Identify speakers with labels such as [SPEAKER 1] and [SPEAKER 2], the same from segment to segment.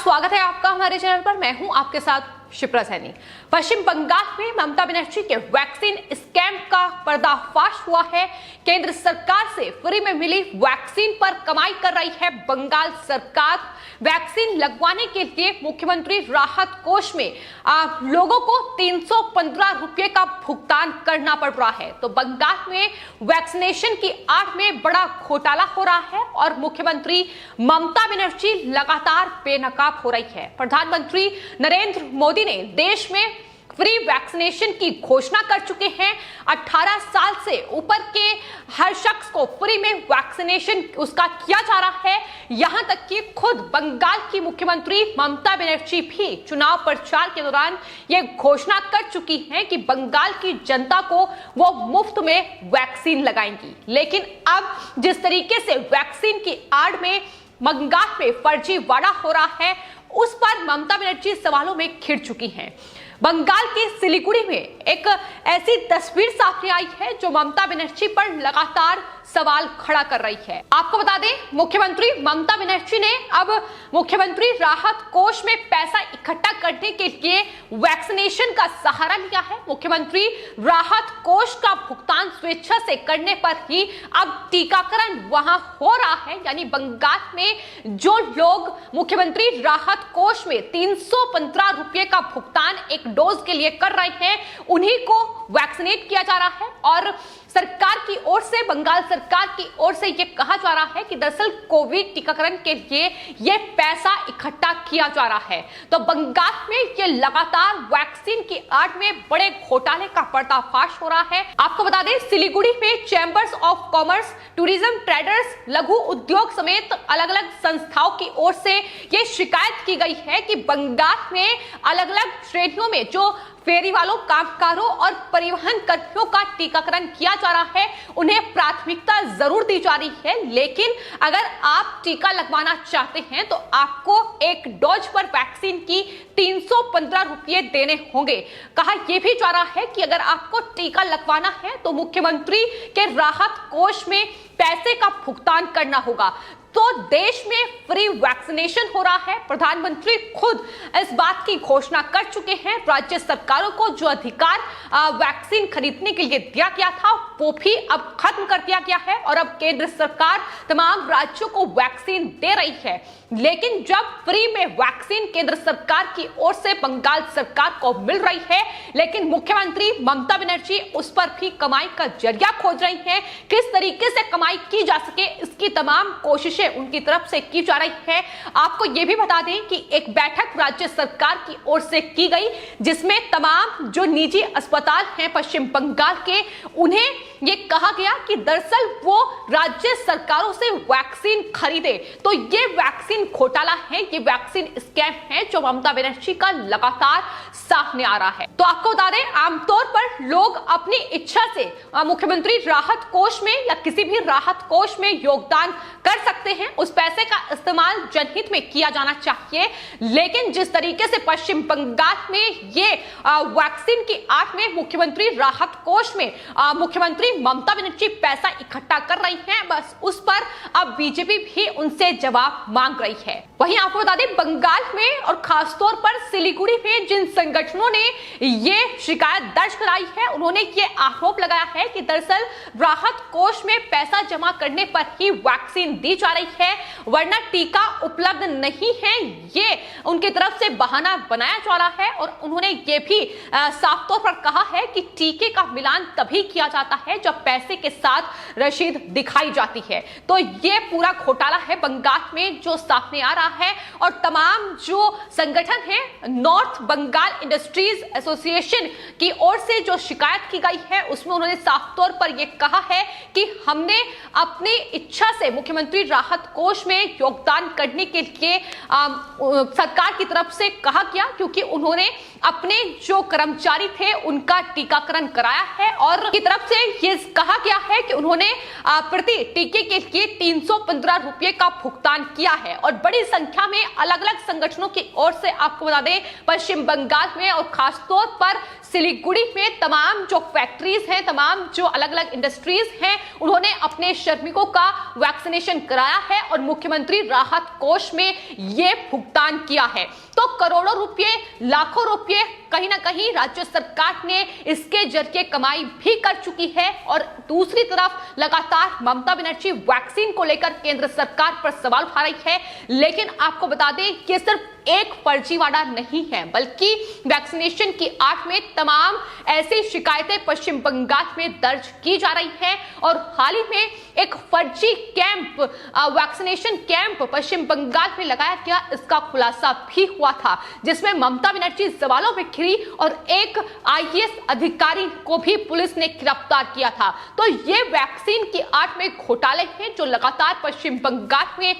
[SPEAKER 1] स्वागत है आपका हमारे चैनल पर। मैं हूं आपके साथ शिप्रा सैनी। पश्चिम बंगाल में ममता बनर्जी के वैक्सीन स्कैम का पर्दाफाश हुआ है। केंद्र सरकार से फ्री में मिली वैक्सीन पर कमाई कर रही है बंगाल सरकार। वैक्सीन लगवाने के लिए मुख्यमंत्री राहत कोष में लोगों को 315 रुपए का भुगतान करना पड़ रहा है। तो बंगाल में वैक्सीनेशन की आड़ में बड़ा घोटाला हो रहा है और मुख्यमंत्री ममता बनर्जी लगातार बेनकाब हो रही है। प्रधानमंत्री नरेंद्र मोदी ने देश में फ्री वैक्सीनेशन की घोषणा कर चुके हैं। 18 साल से ऊपर के हर शख्स को फ्री में वैक्सीनेशन उसका किया जा रहा है। यहां तक कि खुद बंगाल की मुख्यमंत्री ममता बनर्जी भी चुनाव प्रचार के दौरान यह घोषणा कर चुकी हैं कि बंगाल की जनता को वो मुफ्त में वैक्सीन लगाएंगी। लेकिन अब जिस तरीके से वैक्सीन की आड़ में बंगाल में फर्जीवाड़ा हो रहा है, उस पर ममता बनर्जी सवालों में घिर चुकी हैं। बंगाल के सिलीगुड़ी में एक ऐसी तस्वीर सामने आई है जो ममता बनर्जी पर लगातार सवाल खड़ा कर रही है। आपको बता दें, मुख्यमंत्री ममता बनर्जी ने अब मुख्यमंत्री राहत कोष में पैसा इकट्ठा करने के लिए वैक्सीनेशन का सहारा लिया है। मुख्यमंत्री राहत कोष का भुगतान स्वेच्छा से करने पर ही अब टीकाकरण वहां हो रहा है। यानी बंगाल में जो लोग मुख्यमंत्री राहत कोष में 315 रुपए का भुगतान एक डोज के लिए कर रहे हैं, उन्हीं को वैक्सीनेट किया जा रहा है। और सरकार की ओर से, बंगाल सरकार की ओर से यह कहा जा रहा है कि दरअसल कोविड टीकाकरण के लिए यह पैसा इकट्ठा किया जा रहा है। तो बंगाल में यह लगातार वैक्सीन की आड़ में बड़े घोटाले का पर्दाफाश हो रहा है। आपको बता दें, सिलीगुड़ी में chambers of commerce, tourism, traders, लघु उद्योग समेत अलग अलग संस्थाओं की ओर से यह शिकायत की गई है कि बंगाल में अलग अलग श्रेणियों में जो फेरी वालों, कामगारों और परिवहन कर्मियों का टीकाकरण किया जा रहा है, उन्हें प्राथमिकता जरूर दी जा रही है। लेकिन अगर आप टीका लगवाना चाहते हैं तो आपको एक डोज पर वैक्सीन की 315 रुपए देने होंगे। कहा यह भी जा रहा है कि अगर आपको टीका लगवाना है तो मुख्यमंत्री के राहत कोष में पैसे का भुगतान करना होगा। तो देश में फ्री वैक्सीनेशन हो रहा है। प्रधानमंत्री खुद इस बात की घोषणा कर चुके हैं। राज्य सरकारों को जो अधिकार वैक्सीन खरीदने के लिए दिया गया था, वो भी अब खत्म कर दिया गया है और अब केंद्र सरकार तमाम राज्यों को वैक्सीन दे रही है। लेकिन जब फ्री में वैक्सीन केंद्र सरकार की ओर से बंगाल सरकार को मिल रही है, लेकिन मुख्यमंत्री ममता बनर्जी उस पर भी कमाई का जरिया खोज रही हैं। किस तरीके से कमाई की जा सके, इसकी तमाम कोशिशें उनकी तरफ से की जा रही है। आपको यह भी बता दें कि एक बैठक राज्य सरकार की ओर से की गई, जिसमें तमाम जो निजी अस्पताल हैं पश्चिम बंगाल के, उन्हें यह कहा गया कि दरअसल वो राज्य सरकारों से वैक्सीन खरीदे। तो ये वैक्सीन घोटाला है, ये वैक्सीन स्कैम है जो ममता बनर्जी का लगातार सामने आ रहा है। तो आपको बता दें, आमतौर पर लोग अपनी इच्छा से मुख्यमंत्री राहत कोष में या किसी भी राहत कोष में योगदान कर सकते हैं। उस पैसे का इस्तेमाल जनहित में किया जाना चाहिए। लेकिन जिस तरीके से पश्चिम बंगाल में ये वैक्सीन की आड़ में मुख्यमंत्री राहत कोष में मुख्यमंत्री ममता बनर्जी पैसा इकट्ठा कर रही हैं, बस उस पर अब बीजेपी भी उनसे जवाब मांग रही है। वहीं आपको बता दें, बंगाल में और खासतौर पर सिलीगुड़ी में जिन संगठनों ने ये शिकायत दर्ज कराई है, उन्होंने ये आरोप लगाया है कि दरअसल राहत कोष में पैसा जमा करने पर ही वैक्सीन दी जा रही है, वरना टीका उपलब्ध नहीं है। ये उनकी तरफ से बहाना बनाया जा रहा है और उन्होंने ये भी साफ तौर पर कहा है कि टीके का मिलान तभी किया जाता है जब पैसे के साथ रसीद दिखाई जाती है। तो ये पूरा घोटाला है बंगाल में जो सामने आ रहा है। और तमाम जो संगठन है, नॉर्थ बंगाल इंडस्ट्रीज एसोसिएशन की ओर से जो शिकायत की गई है, उसमें उन्होंने साफ तौर पर यह कहा है कि हमने अपनी इच्छा से मुख्यमंत्री राहत कोष में योगदान करने के लिए सरकार की तरफ से कहा गया, क्योंकि उन्होंने अपने जो कर्मचारी थे उनका टीकाकरण कराया है और की तरफ से ये कहा गया है कि उन्होंने प्रति टीके के लिए 315 रुपए का भुगतान किया है। और बड़ी संख्या में अलग अलग संगठनों की ओर से आपको बता दें पश्चिम बंगाल में और खासतौर पर सिलीगुड़ी में तमाम जो फैक्ट्रीज हैं, तमाम जो अलग अलग इंडस्ट्रीज हैं, उन्होंने अपने श्रमिकों का वैक्सीनेशन कराया है और मुख्यमंत्री राहत कोष में यह भुगतान किया है। तो करोड़ों रुपए, लाखों रुपए कहीं ना कहीं राज्य सरकार ने इसके जरिए कमाई भी कर चुकी है। और दूसरी तरफ लगातार ममता बनर्जी वैक्सीन को लेकर केंद्र सरकार पर सवाल उठा रही है। लेकिन आपको बता दें कि सिर्फ एक फर्जीवाड़ा नहीं है, बल्कि वैक्सीनेशन की आड़ में तमाम ऐसी शिकायतें पश्चिम बंगाल में दर्ज की जा रही हैं। और हाल ही में एक फर्जी कैंप, वैक्सीनेशन कैंप पश्चिम बंगाल में लगाया गया, इसका खुलासा भी हुआ था, जिसमें ममता बनर्जी सवालों में घिरी और एक आईएएस अधिकारी को भी पुलिस ने गिरफ्तार किया था। तो ये वैक्सीन की आड़ में घोटाले हैं जो लगातार पश्चिम बंगाल में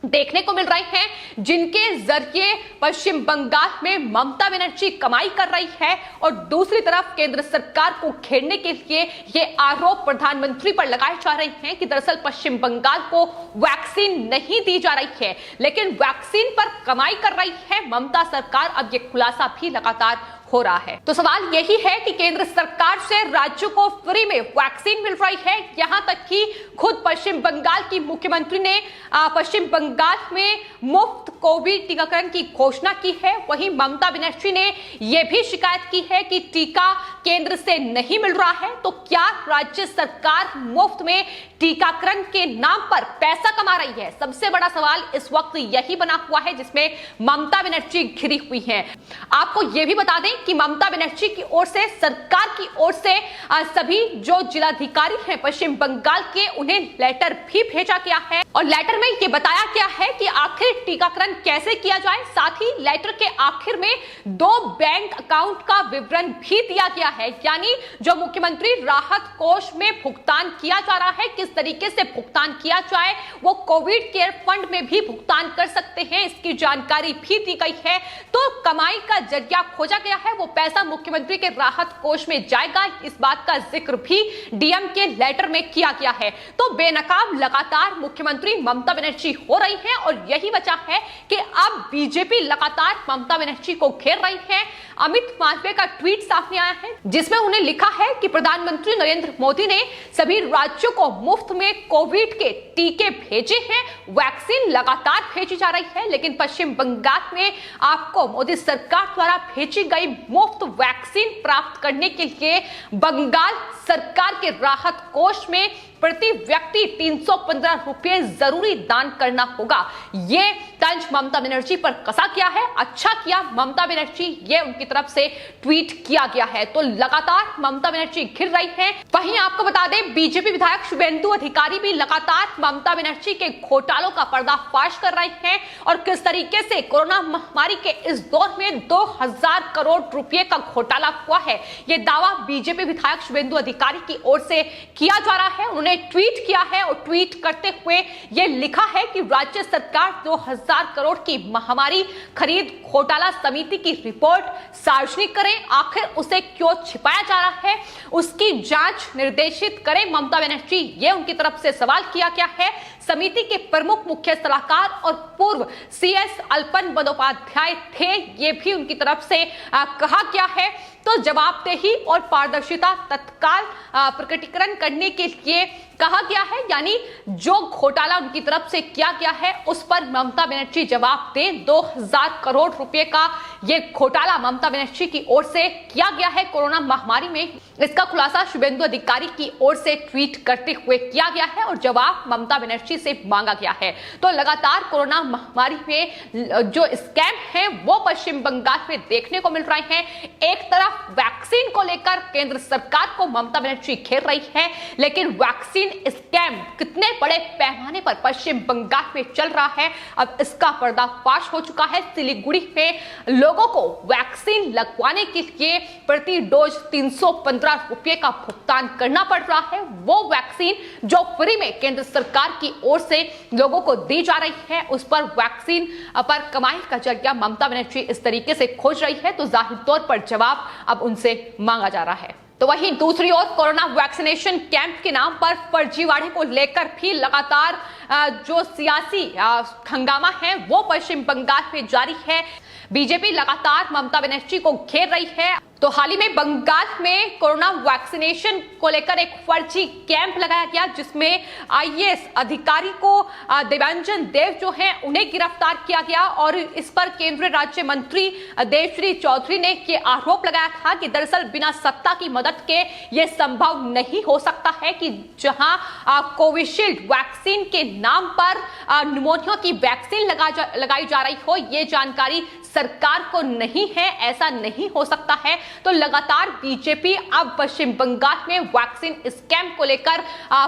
[SPEAKER 1] देखने को मिल रहे हैं, जिनके जरिए पश्चिम बंगाल में ममता बनर्जी कमाई कर रही है। और दूसरी तरफ केंद्र सरकार को घेरने के लिए ये आरोप प्रधानमंत्री पर लगाए जा रहे हैं कि दरअसल पश्चिम बंगाल को वैक्सीन नहीं दी जा रही है, लेकिन वैक्सीन पर कमाई कर रही है ममता सरकार। अब ये खुलासा भी लगातार हो रहा है। तो सवाल यही है कि केंद्र सरकार से राज्यों को फ्री में वैक्सीन मिल रही है, यहां तक कि खुद पश्चिम बंगाल की मुख्यमंत्री ने पश्चिम बंगाल में मुफ्त कोविड टीकाकरण की घोषणा की है। वहीं ममता बनर्जी ने यह भी शिकायत की है कि टीका केंद्र से नहीं मिल रहा है। तो क्या राज्य सरकार मुफ्त में टीकाकरण के नाम पर पैसा कमा रही है? सबसे बड़ा सवाल इस वक्त यही बना हुआ है, जिसमें ममता बनर्जी घिरी हुई है। आपको यह भी बता दें कि ममता बनर्जी की ओर से, सरकार की ओर से सभी जो जिलाधिकारी हैं पश्चिम बंगाल के, उन्हें लेटर भी भेजा गया है। और लेटर में यह बताया गया है कि आखिर टीकाकरण कैसे किया जाए। साथ ही लेटर के आखिर में 2 बैंक अकाउंट का विवरण भी दिया गया है, यानी जो मुख्यमंत्री राहत कोष में भुगतान किया जा रहा है, किस तरीके से भुगतान किया जाए, वो कोविड केयर फंड में भी भुगतान कर सकते हैं, इसकी जानकारी भी दी गई है। तो कमाई का जरिया खोजा गया है, वो पैसा मुख्यमंत्री के राहत कोष में जाएगा, इस बात का जिक्र भी डीएम के लेटर में किया गया है। तो बेनकाब लगातार मुख्यमंत्री ममता बनर्जी हो रही है और यही वजह है कि अब बीजेपी लगातार ममता बनर्जी को घेर रही है। अमित मालवीय का ट्वीट सामने आया है, जिसमें उन्हें लिखा है कि प्रधानमंत्री नरेंद्र मोदी ने सभी राज्यों को मुफ्त में कोविड के टीके भेजे हैं, वैक्सीन लगातार भेजी जा रही है, लेकिन पश्चिम बंगाल में आपको मोदी सरकार द्वारा भेजी गई मुफ्त वैक्सीन प्राप्त करने के लिए बंगाल सरकार के राहत कोष में प्रति व्यक्ति 315 रुपए जरूरी दान करना होगा। ये तंज ममता बनर्जी पर कसा गया है। अच्छा किया ममता बनर्जी, ये उनकी तरफ से ट्वीट किया गया है। तो लगातार ममता बनर्जी घिर रही है। वहीं आपको बता दें बीजेपी विधायक शुभेंदु अधिकारी भी लगातार ममता बनर्जी के घोटालों का पर्दाफाश कर रहे हैं और किस तरीके से कोरोना महामारी के इस दौर में 2000 करोड़ रुपए का घोटाला हुआ है, ये दावा बीजेपी विधायक शुभेंदु अधिकारी की ओर से किया जा रहा है। उन्होंने ट्वीट किया है और ट्वीट करते हुए यह लिखा है कि राज्य सरकार 2000 करोड़ की महामारी खरीद घोटाला समिति की रिपोर्ट सार्वजनिक करें, आखिर उसे क्यों छिपाया जा रहा है, उसकी जांच निर्देशित करें ममता बनर्जी, ये उनकी तरफ से सवाल किया गया है। समिति के प्रमुख मुख्य सलाहकार और पूर्व सीएस अल्पन बंदोपाध्याय थे, ये भी उनकी तरफ से कहा गया है। तो जवाबदेही और पारदर्शिता तत्काल प्रकटीकरण करने के लिए कहा गया है, यानी जो घोटाला उनकी तरफ से किया गया है उस पर ममता बनर्जी जवाब दें। 2000 करोड़ रुपए का यह घोटाला ममता बनर्जी की ओर से किया गया है कोरोना महामारी में। इसका खुलासा शुभेंदु अधिकारी की ओर से ट्वीट करते हुए किया गया है और जवाब ममता बनर्जी से मांगा गया है। तो लगातार कोरोना महामारी में जो स्कैम है वो पश्चिम बंगाल में देखने को मिल रहे हैं। एक तरफ वैक्सीन को लेकर लेकर केंद्र सरकार को ममता बनर्जी घेर रही है, लेकिन वैक्सीन स्कैम कितने बड़े पैमाने पर पश्चिम बंगाल में चल रहा है, अब इसका पर्दाफाश हो चुका है। सिलीगुड़ी में लोगों को वैक्सीन लगवाने के लिए प्रति डोज 315 रुपए का भुगतान करना पड़ रहा है। वो वैक्सीन जो फ्री में केंद्र सरकार की ओर से लोगों को दी जा रही है, उस पर वैक्सीन पर कमाई का जरिया ममता बनर्जी इस तरीके से खोज रही है, तो जाहिर तौर पर जवाब अब उनसे मांगा जा रहा है। तो वहीं दूसरी ओर कोरोना वैक्सीनेशन कैंप के नाम पर फर्जीवाड़े को लेकर भी लगातार जो सियासी हंगामा है वो पश्चिम बंगाल में जारी है। बीजेपी लगातार ममता बनर्जी को घेर रही है। तो हाल ही में बंगाल में कोरोना वैक्सीनेशन को लेकर एक फर्जी कैंप लगाया गया, जिसमें आईएएस अधिकारी को देवांजन देव जो हैं उन्हें गिरफ्तार किया गया और इस पर केंद्रीय राज्य मंत्री देवश्री चौधरी ने ये आरोप लगाया था कि दरअसल बिना सत्ता की मदद के ये संभव नहीं हो सकता है कि जहां कोविशील्ड वैक्सीन के नाम पर निमोनिया की वैक्सीन लगाई जा रही हो, ये जानकारी सरकार को नहीं है, ऐसा नहीं हो सकता है। तो लगातार बीजेपी अब पश्चिम बंगाल में वैक्सीन स्कैम को लेकर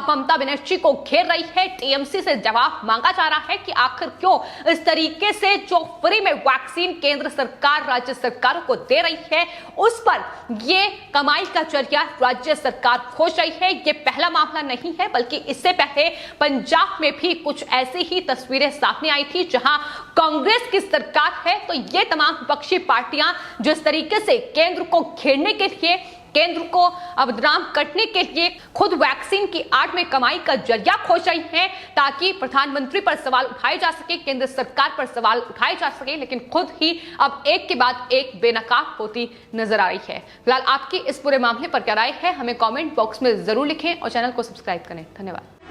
[SPEAKER 1] ममता बनर्जी को घेर रही है। टीएमसी से जवाब मांगा जा रहा है कि आखिर क्यों इस तरीके से जो फ्री में वैक्सीन केंद्र सरकार राज्य सरकारों को दे रही है, उस पर ये कमाई का जरिया राज्य सरकार खोज रही है। ये पहला मामला नहीं है, बल्कि इससे पहले पंजाब में भी कुछ ऐसी ही तस्वीरें सामने आई थी, जहां कांग्रेस की सरकार है तो ये तमाम विपक्षी पार्टियां जिस तरीके से केंद्र को घेरने के लिए, केंद्र को बदनाम करने के लिए खुद वैक्सीन की आड़ में कमाई का जरिया खोज रही हैं, ताकि प्रधानमंत्री पर सवाल उठाए जा सके, केंद्र सरकार पर सवाल उठाए जा सके, लेकिन खुद ही अब एक के बाद एक बेनकाब होती नजर आ रही है। फिलहाल आपकी इस पूरे मामले पर क्या राय है, हमें कमेंट बॉक्स में जरूर लिखें और चैनल को सब्सक्राइब करें। धन्यवाद।